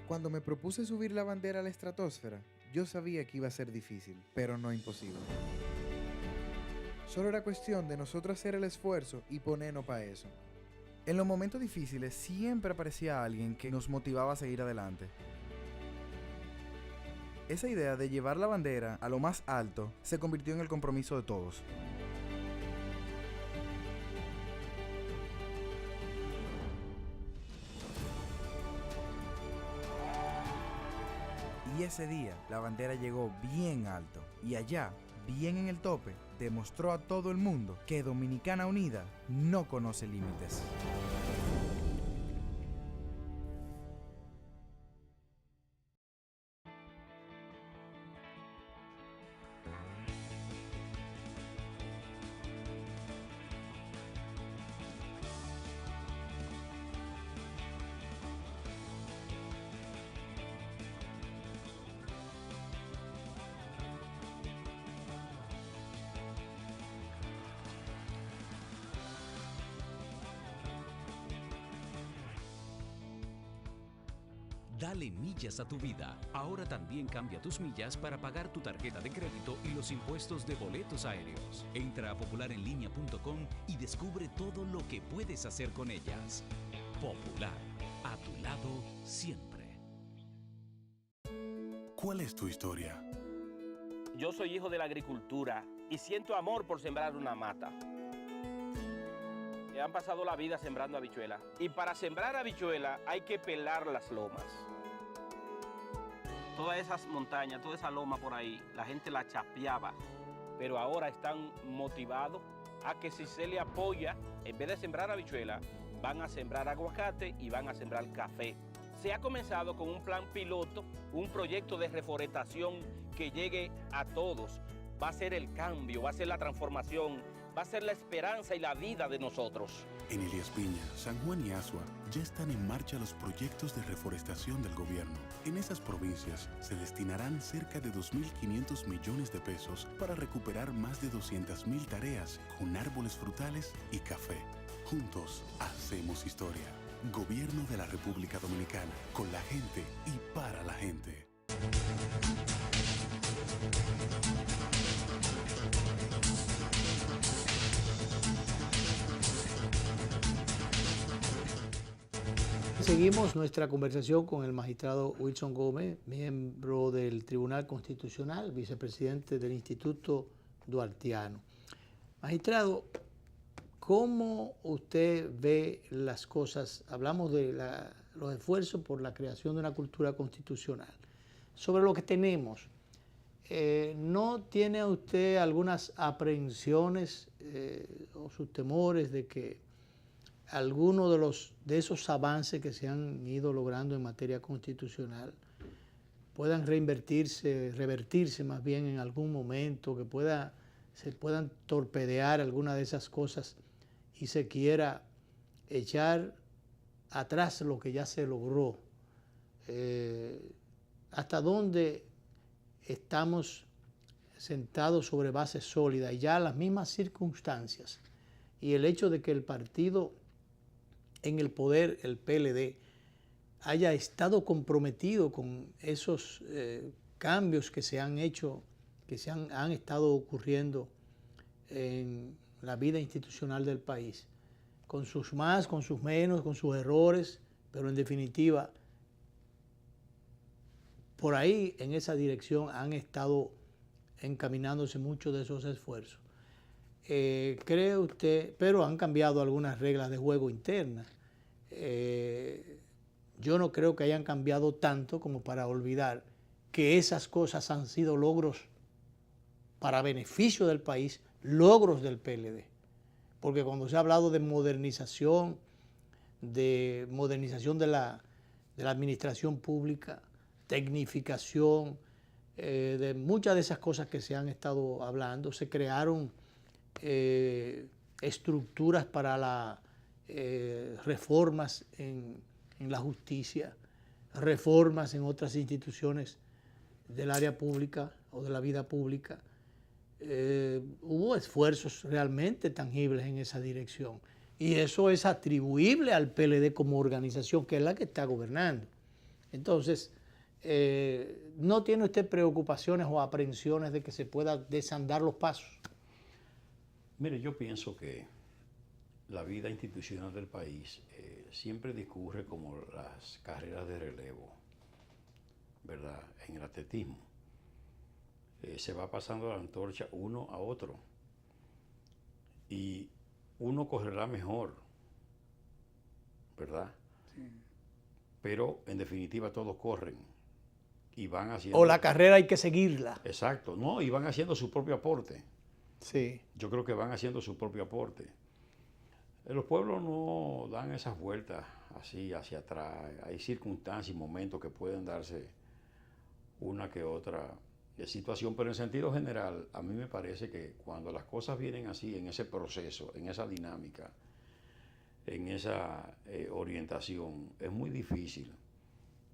Cuando me propuse subir la bandera a la estratosfera, yo sabía que iba a ser difícil, pero no imposible. Solo era cuestión de nosotros hacer el esfuerzo y ponernos para eso. En los momentos difíciles siempre aparecía alguien que nos motivaba a seguir adelante. Esa idea de llevar la bandera a lo más alto se convirtió en el compromiso de todos. Y ese día la bandera llegó bien alto y allá, bien en el tope, demostró a todo el mundo que Dominicana Unida no conoce límites. Dale millas a tu vida. Ahora también cambia tus millas para pagar tu tarjeta de crédito y los impuestos de boletos aéreos. Entra a popularenlinea.com y descubre todo lo que puedes hacer con ellas. Popular, a tu lado siempre. ¿Cuál es tu historia? Yo soy hijo de la agricultura y siento amor por sembrar una mata. Han pasado la vida sembrando habichuelas. Y para sembrar habichuelas hay que pelar las lomas. Todas esas montañas, toda esa loma por ahí, la gente la chapeaba. Pero ahora están motivados a que si se le apoya, en vez de sembrar habichuelas, van a sembrar aguacate y van a sembrar café. Se ha comenzado con un plan piloto, un proyecto de reforestación que llegue a todos. Va a ser el cambio, va a ser la transformación, va a ser la esperanza y la vida de nosotros. En Elías Piña, San Juan y Asua ya están en marcha los proyectos de reforestación del gobierno. En esas provincias se destinarán cerca de 2.500 millones de pesos para recuperar más de 200.000 tareas con árboles frutales y café. Juntos hacemos historia. Gobierno de la República Dominicana, con la gente y para la gente. Seguimos nuestra conversación con el magistrado Wilson Gómez, miembro del Tribunal Constitucional, vicepresidente del Instituto Duartiano. Magistrado, ¿cómo usted ve las cosas? Hablamos de los esfuerzos por la creación de una cultura constitucional. Sobre lo que tenemos, ¿no tiene usted algunas aprehensiones o sus temores de que algunos de esos avances que se han ido logrando en materia constitucional puedan revertirse más bien en algún momento, que se puedan torpedear alguna de esas cosas y se quiera echar atrás lo que ya se logró? ¿Hasta dónde estamos sentados sobre bases sólidas? Y ya las mismas circunstancias y el hecho de que el partido en el poder, el PLD, haya estado comprometido con esos cambios que se han hecho, que han estado ocurriendo en la vida institucional del país, con sus más, con sus menos, con sus errores, pero en definitiva, por ahí, en esa dirección, han estado encaminándose muchos de esos esfuerzos. ¿Cree usted? Pero han cambiado algunas reglas de juego internas. Yo no creo que hayan cambiado tanto como para olvidar que esas cosas han sido logros para beneficio del país, logros del PLD. Porque cuando se ha hablado de modernización de la administración pública, tecnificación, de muchas de esas cosas que se han estado hablando, se crearon estructuras para las reformas en la justicia, reformas en otras instituciones del área pública o de la vida pública. Hubo esfuerzos realmente tangibles en esa dirección y eso es atribuible al PLD como organización, que es la que está gobernando. Entonces, ¿no tiene usted preocupaciones o aprehensiones de que se pueda desandar los pasos? Mire, yo pienso que la vida institucional del país siempre discurre como las carreras de relevo, ¿verdad? En el atletismo. Se va pasando la antorcha uno a otro y uno correrá mejor, ¿verdad? Sí. Pero en definitiva todos corren y van haciendo... O la carrera hay que seguirla. Exacto, no, y van haciendo su propio aporte. Sí. Yo creo que van haciendo su propio aporte. Los pueblos no dan esas vueltas así hacia atrás. Hay circunstancias y momentos que pueden darse una que otra situación, pero en sentido general, a mí me parece que cuando las cosas vienen así, en ese proceso, en esa dinámica, en esa orientación, es muy difícil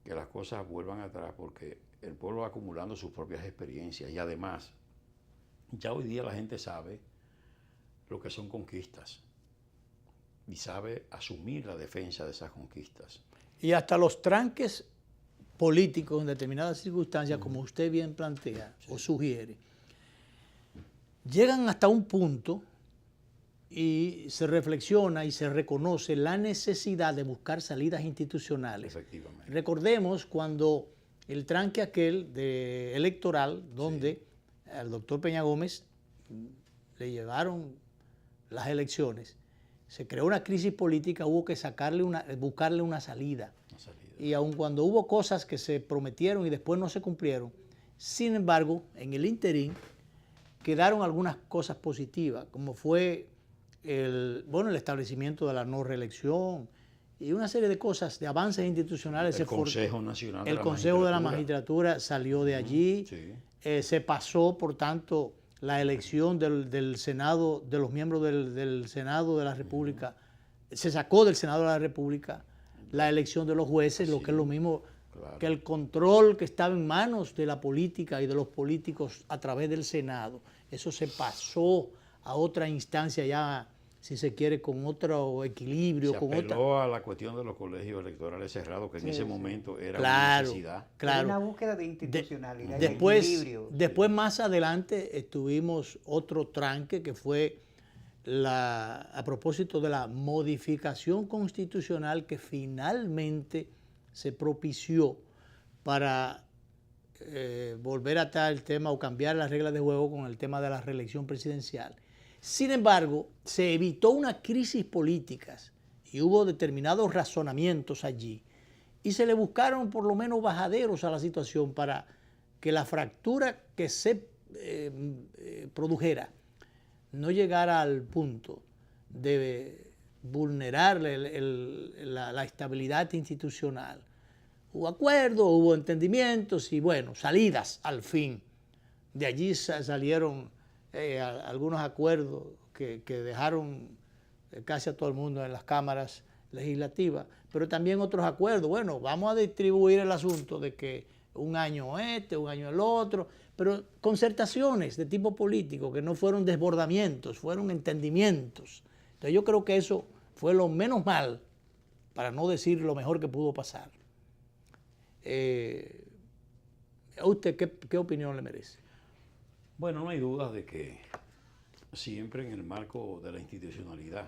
que las cosas vuelvan atrás porque el pueblo va acumulando sus propias experiencias y además, ya hoy día la gente sabe lo que son conquistas y sabe asumir la defensa de esas conquistas. Y hasta los tranques políticos en determinadas circunstancias, como usted bien plantea o sugiere, llegan hasta un punto y se reflexiona y se reconoce la necesidad de buscar salidas institucionales. Efectivamente. Recordemos cuando el tranque aquel electoral, donde al doctor Peña Gómez le llevaron las elecciones, se creó una crisis política, hubo que buscarle una salida. Y aun cuando hubo cosas que se prometieron y después no se cumplieron, sin embargo, en el interín quedaron algunas cosas positivas, como fue el establecimiento de la no reelección y una serie de cosas, de avances institucionales. El Consejo Nacional de el la Consejo de la Magistratura Magistratura salió de allí. Se pasó, por tanto, la elección del Senado, de los miembros del Senado de la República. Se sacó del Senado de la República la elección de los jueces, lo que es lo mismo que el control que estaba en manos de la política y de los políticos a través del Senado. Eso se pasó a otra instancia ya, si se quiere, con otro equilibrio. Se apeló a la cuestión de los colegios electorales cerrados, que en ese momento era una necesidad. Era una búsqueda de institucionalidad. Después, más adelante, tuvimos otro tranque que fue a propósito de la modificación constitucional que finalmente se propició para volver a atar el tema o cambiar las reglas de juego con el tema de la reelección presidencial. Sin embargo, se evitó una crisis política y hubo determinados razonamientos allí y se le buscaron por lo menos bajaderos a la situación para que la fractura que se produjera no llegara al punto de vulnerar la estabilidad institucional. Hubo acuerdos, hubo entendimientos y salidas al fin. De allí salieron algunos acuerdos que dejaron casi a todo el mundo en las cámaras legislativas, pero también otros acuerdos. Vamos a distribuir el asunto de que un año un año el otro, pero concertaciones de tipo político que no fueron desbordamientos, fueron entendimientos. Entonces yo creo que eso fue lo menos mal, para no decir lo mejor que pudo pasar. ¿A usted qué opinión le merece? Bueno, no hay dudas de que siempre en el marco de la institucionalidad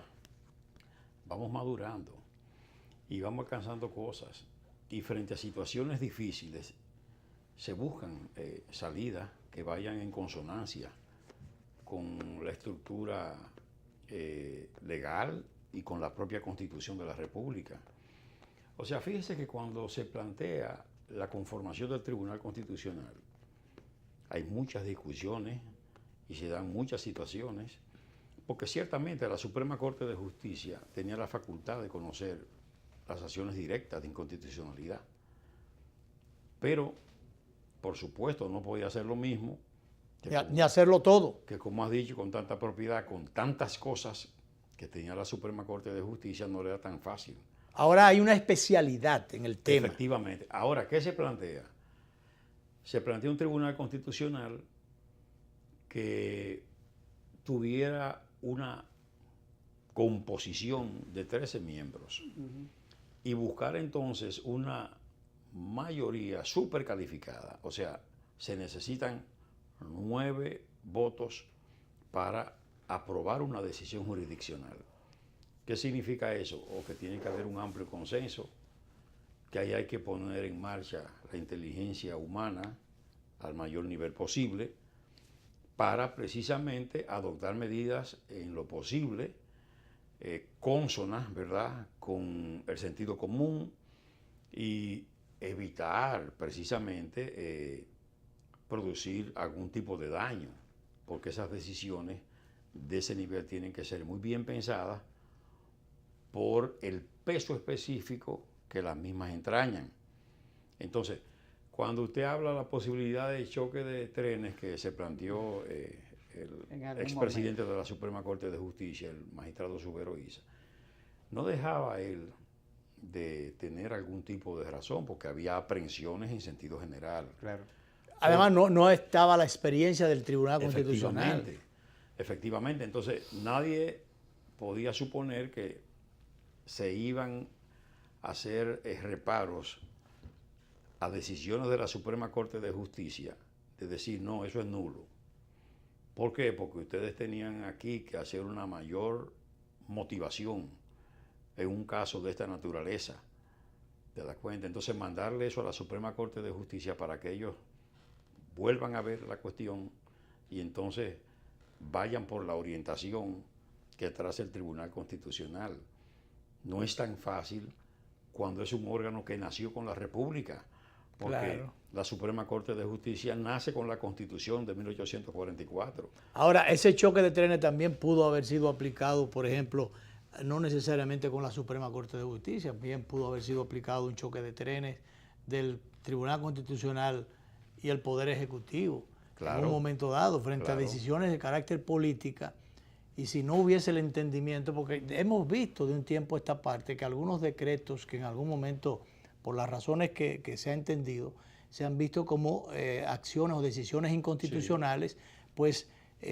vamos madurando y vamos alcanzando cosas, y frente a situaciones difíciles se buscan salidas que vayan en consonancia con la estructura legal y con la propia Constitución de la República. O sea, fíjese que cuando se plantea la conformación del Tribunal Constitucional, hay muchas discusiones y se dan muchas situaciones, porque ciertamente la Suprema Corte de Justicia tenía la facultad de conocer las acciones directas de inconstitucionalidad, pero por supuesto no podía hacer lo mismo ni hacerlo todo, que, como has dicho, con tanta propiedad, con tantas cosas que tenía la Suprema Corte de Justicia, no era tan fácil. Ahora hay una especialidad en el tema. Efectivamente. Ahora, ¿qué se plantea? Se plantea un tribunal constitucional que tuviera una composición de 13 miembros y buscar entonces una mayoría súper calificada. O sea, se necesitan 9 votos para aprobar una decisión jurisdiccional. ¿Qué significa eso? O que tiene que haber un amplio consenso, que ahí hay que poner en marcha la inteligencia humana al mayor nivel posible para precisamente adoptar medidas en lo posible cónsonas, ¿verdad?, con el sentido común y evitar precisamente producir algún tipo de daño, porque esas decisiones de ese nivel tienen que ser muy bien pensadas por el peso específico que las mismas entrañan. Entonces, cuando usted habla de la posibilidad de choque de trenes que se planteó el expresidente de la Suprema Corte de Justicia, el magistrado Subero Isa, no dejaba él de tener algún tipo de razón, porque había aprehensiones en sentido general. Claro. Además, no estaba la experiencia del Tribunal Constitucional. Efectivamente. Entonces, nadie podía suponer que se iban a hacer reparos a decisiones de la Suprema Corte de Justicia de decir, no, eso es nulo. ¿Por qué? Porque ustedes tenían aquí que hacer una mayor motivación en un caso de esta naturaleza. ¿Te das cuenta? Entonces mandarle eso a la Suprema Corte de Justicia para que ellos vuelvan a ver la cuestión y entonces vayan por la orientación que traza el Tribunal Constitucional. No es tan fácil cuando es un órgano que nació con la República, porque claro, la Suprema Corte de Justicia nace con la Constitución de 1844. Ahora, ese choque de trenes también pudo haber sido aplicado, por ejemplo, no necesariamente con la Suprema Corte de Justicia, bien pudo haber sido aplicado un choque de trenes del Tribunal Constitucional y el Poder Ejecutivo, claro, en un momento dado, frente claro, a decisiones de carácter política, y si no hubiese el entendimiento, porque hemos visto de un tiempo a esta parte que algunos decretos que en algún momento, por las razones que se ha entendido, se han visto como acciones o decisiones inconstitucionales, sí, pues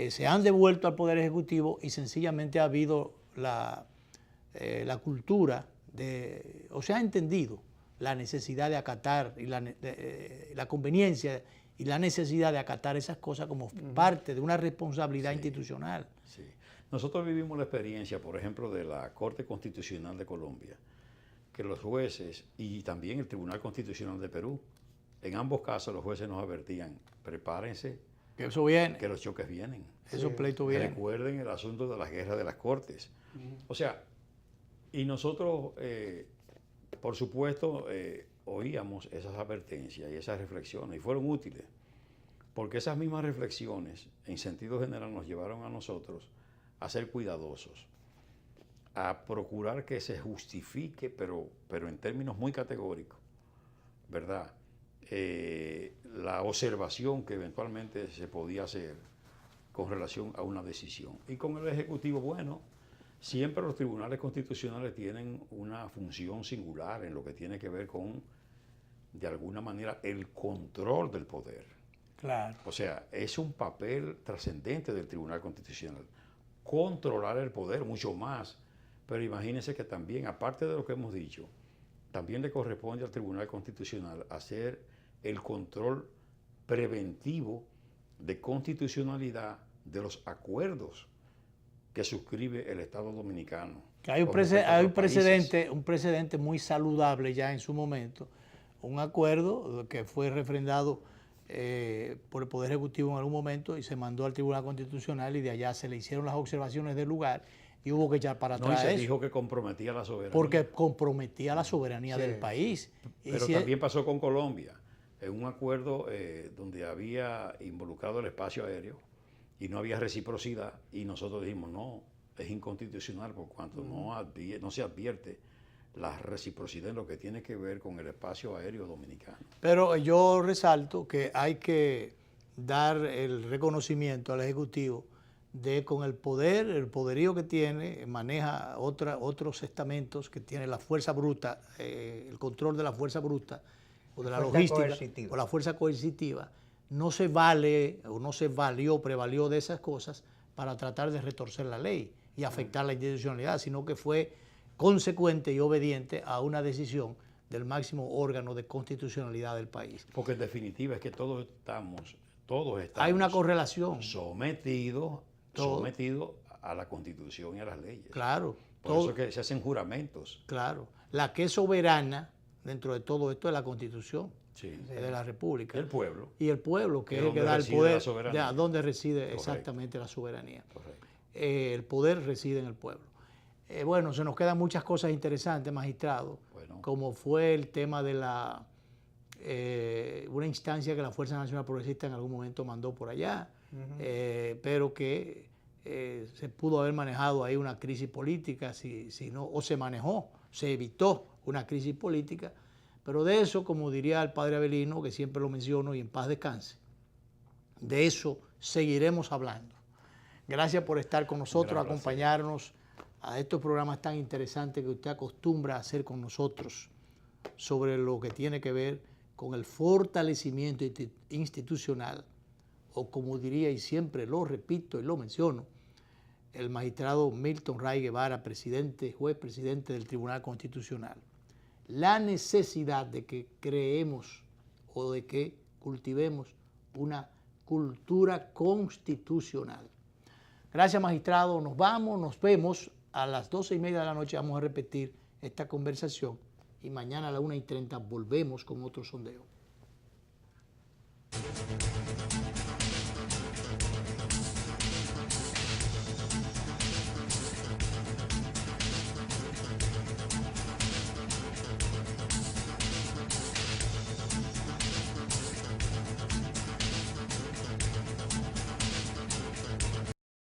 se han devuelto al Poder Ejecutivo y sencillamente ha habido la cultura o se ha entendido la necesidad de acatar y la conveniencia y la necesidad de acatar esas cosas como parte de una responsabilidad, sí, institucional. Sí. Nosotros vivimos la experiencia, por ejemplo, de la Corte Constitucional de Colombia, que los jueces y también el Tribunal Constitucional de Perú, en ambos casos los jueces nos advertían, prepárense, que eso viene, que los choques vienen. Esos pleitos vienen. Recuerden el asunto de la guerra de las Cortes. O sea, y nosotros, por supuesto, oíamos esas advertencias y esas reflexiones y fueron útiles, porque esas mismas reflexiones, en sentido general, nos llevaron a nosotros a ser cuidadosos, a procurar que se justifique, pero en términos muy categóricos, ¿verdad? La observación que eventualmente se podía hacer con relación a una decisión. Y con el Ejecutivo, bueno, siempre los tribunales constitucionales tienen una función singular en lo que tiene que ver con, de alguna manera, el control del poder. Claro. O sea, es un papel trascendente del Tribunal Constitucional. Controlar el poder, mucho más. Pero imagínense que también, aparte de lo que hemos dicho, también le corresponde al Tribunal Constitucional hacer el control preventivo de constitucionalidad de los acuerdos que suscribe el Estado Dominicano. Que hay un precedente muy saludable ya en su momento, un acuerdo que fue refrendado por el Poder Ejecutivo en algún momento y se mandó al Tribunal Constitucional y de allá se le hicieron las observaciones del lugar y hubo que echar para atrás eso. Dijo que comprometía la soberanía. Porque comprometía la soberanía, sí, del país. Pero también pasó con Colombia, en un acuerdo donde había involucrado el espacio aéreo y no había reciprocidad y nosotros dijimos no, es inconstitucional por cuanto no se advierte la reciprocidad en lo que tiene que ver con el espacio aéreo dominicano. Pero yo resalto que hay que dar el reconocimiento al Ejecutivo de con el poderío que tiene, maneja otros estamentos que tiene la fuerza bruta, el control de la fuerza bruta o de la logística o la fuerza coercitiva, no se vale o no se prevalió de esas cosas para tratar de retorcer la ley y afectar la institucionalidad, sino que fue consecuente y obediente a una decisión del máximo órgano de constitucionalidad del país. Porque en definitiva es que todos estamos hay una correlación. Sometidos a la Constitución y a las leyes. Claro. Por eso que se hacen juramentos. Claro. La que es soberana dentro de todo esto es la Constitución, sí, de la República. El pueblo. Y el pueblo, que es el que da el poder, de donde reside exactamente la soberanía. El poder reside en el pueblo. Bueno, se nos quedan muchas cosas interesantes, magistrado, como fue el tema de una instancia que la Fuerza Nacional Progresista en algún momento mandó por allá, pero que se pudo haber manejado ahí una crisis política, o se evitó una crisis política, pero de eso, como diría el padre Avelino, que siempre lo menciono y en paz descanse, de eso seguiremos hablando. Gracias por estar con nosotros, acompañarnos a estos programas tan interesantes que usted acostumbra a hacer con nosotros sobre lo que tiene que ver con el fortalecimiento institucional, o como diría y siempre lo repito y lo menciono, el magistrado Milton Ray Guevara, juez presidente del Tribunal Constitucional. La necesidad de que creemos o de que cultivemos una cultura constitucional. Gracias, magistrado. Nos vamos, nos vemos a las 12:30 de la noche. Vamos a repetir esta conversación y mañana a las 1:30 volvemos con otro sondeo.